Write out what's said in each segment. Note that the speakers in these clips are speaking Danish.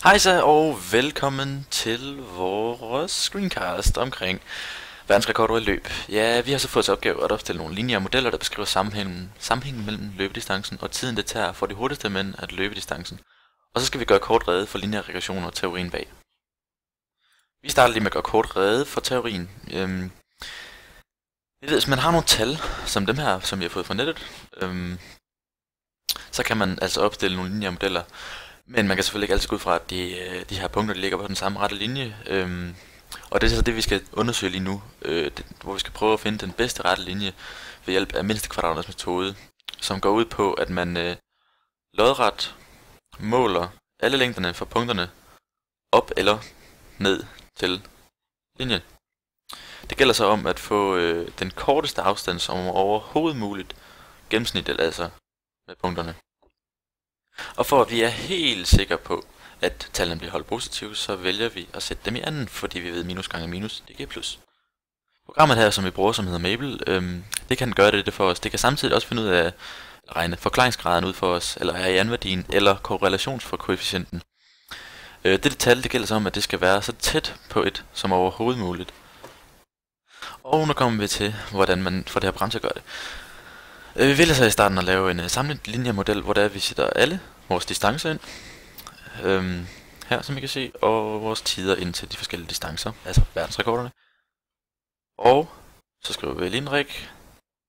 Hejsa og velkommen til vores screencast omkring verdensrekorder i løb. Ja, vi har så fået til opgave at opstille nogle linjer og modeller, der beskriver sammenhængen mellem løbedistancen og tiden det tager for de hurtigste mænd at løbe distancen. Og så skal vi gøre kort rede for lineære regressioner og teorien bag. Vi starter lige med at gøre kort rede for teorien. Vi ved, hvis man har nogle tal, som dem her, som vi har fået fra nettet, så kan man altså opstille nogle lineære modeller. Men man kan selvfølgelig ikke altid gå ud fra, at de her punkter de ligger på den samme rette linje. Og det er så det, vi skal undersøge lige nu, hvor vi skal prøve at finde den bedste rette linje ved hjælp af mindste kvadratmeters metode, som går ud på, at man lodret måler alle længderne fra punkterne op eller ned til linjen. Det gælder så om at få den korteste afstand som overhovedet muligt gennemsnitligt, altså med punkterne. Og for at vi er helt sikre på, at tallene bliver holdt positive, så vælger vi at sætte dem i anden, fordi vi ved minus gange minus, det giver plus. Programmet her, som vi bruger, som hedder Mabel, det kan gøre det for os. Det kan samtidig også finde ud af at regne forklaringsgraden ud for os, eller RIN-værdien, eller korrelationskoefficienten. Dette tal, det gælder så om, at det skal være så tæt på et som overhovedet muligt. Og nu kommer vi til, hvordan man får det her program til at gøre det. Vi vil så i starten at lave en samlet linjemodel, hvor der vi sætter alle vores distancer ind. Her, som I kan se, og vores tider ind til de forskellige distancer, altså verdensrekorderne. Og så skriver vi linrik,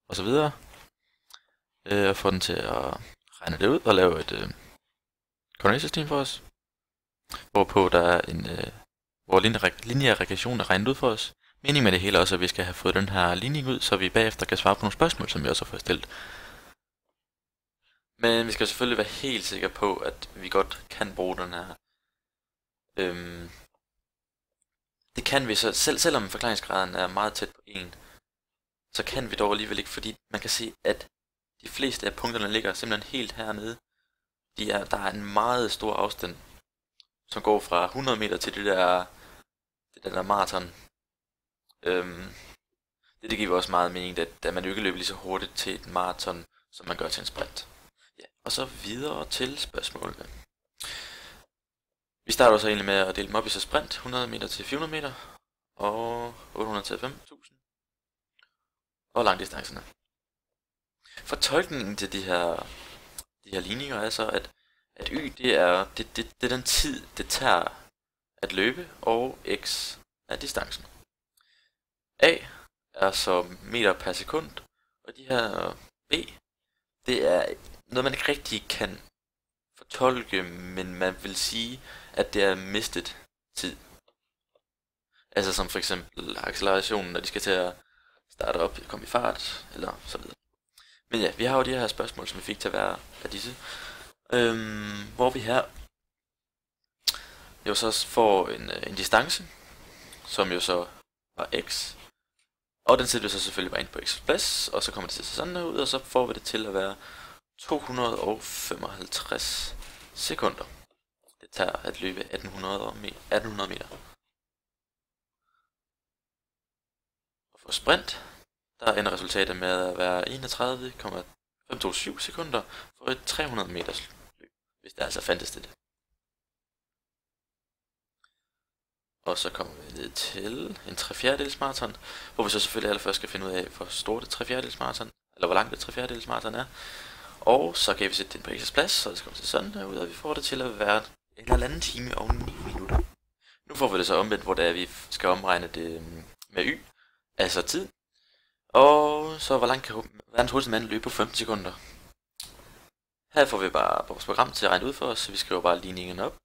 og så videre. Og få den til at regne det ud og lave et koordinatsystem for os. Hvorpå der er hvor lineær regression er regnet ud for os. Meningen med det hele også, at vi skal have fået den her ligning ud, så vi bagefter kan svare på nogle spørgsmål, som vi også har fået stillet. Men vi skal selvfølgelig være helt sikre på, at vi godt kan bruge den her. Det kan vi så, selvom forklaringsgraden er meget tæt på 1, så kan vi dog alligevel ikke, fordi man kan se, at de fleste af punkterne ligger simpelthen helt hernede. Der er en meget stor afstand, som går fra 100 meter til det der maraton. Det giver også meget mening, da man jo ikke løber lige så hurtigt til et maraton, som man gør til en sprint. Ja, og så videre til spørgsmålene. Vi starter så egentlig med at dele dem op i så sprint, 100 meter til 400 meter, og 800 til 5.000, og langdistancerne. Fortolkningen til de her ligninger er så, at y det er den tid, det tager at løbe, og x er distancen. A er så meter per sekund, og de her B, det er noget man ikke rigtig kan fortolke, men man vil sige, at det er mistet tid. Altså som for eksempel accelerationen, når de skal til at starte op, komme i fart, eller så videre. Men ja, vi har jo de her spørgsmål, som vi fik til at være af disse. Hvor vi her jo så får en distance, som jo så var x. Og den sætter vi så selvfølgelig bare ind på x plads, og så kommer det til at se sådan her ud, og så får vi det til at være 255 sekunder. Det tager at løbe 1800 meter. Og for sprint, der ender resultatet med at være 31,527 sekunder for et 300 meters løb, hvis der altså fandtes det. Og så kommer vi ned til en 3/4 maraton, hvor vi så selvfølgelig allerførst skal finde ud af, hvor stort et 3/4 maraton, eller hvor langt et 3/4 maraton er. Og så kan vi sætte det på x plads, så det skal se sådan her ud, og vi får det til at være en halvanden time og 9 minutter. Nu får vi det så omvendt, hvor vi skal omregne det med y, altså tid. Og så hvor langt kan verdens hurtigste mand løbe på 15 sekunder. Her får vi bare vores program til at regne ud for os, så vi skriver bare ligningen op.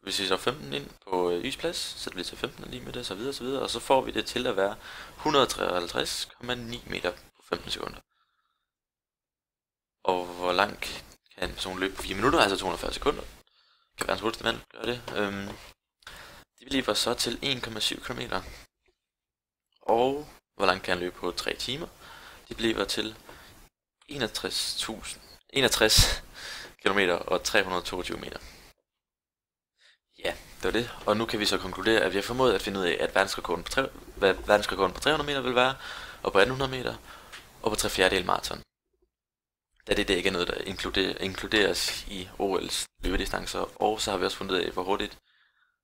Hvis vi så 15 ind på y's plads, så bliver det til 15 lige med det, så videre, og så får vi det til at være 153,9 meter på 15 sekunder. Og hvor langt kan en person løbe på 4 minutter, altså 240 sekunder? Kan verdens hurtigste mand gøre det? Det bliver så til 1,7 km. Og hvor langt kan han løbe på 3 timer? Det bliver til 61 km og 322 meter. Ja, det var det. Og nu kan vi så konkludere, at vi har formået at finde ud af, at hvad verdensrekorden på 300 meter vil være, og på 1800 meter, og på 3/4 maraton. da det ikke er noget, der inkluderes i OL's løbedistancer. Og så har vi også fundet ud af, hvor hurtigt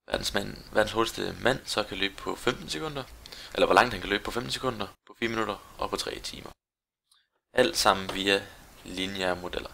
verdens hurtigste mand så kan løbe på 15 sekunder. Eller hvor langt han kan løbe på 15 sekunder, på 4 minutter og på 3 timer. Alt sammen via lineære modeller.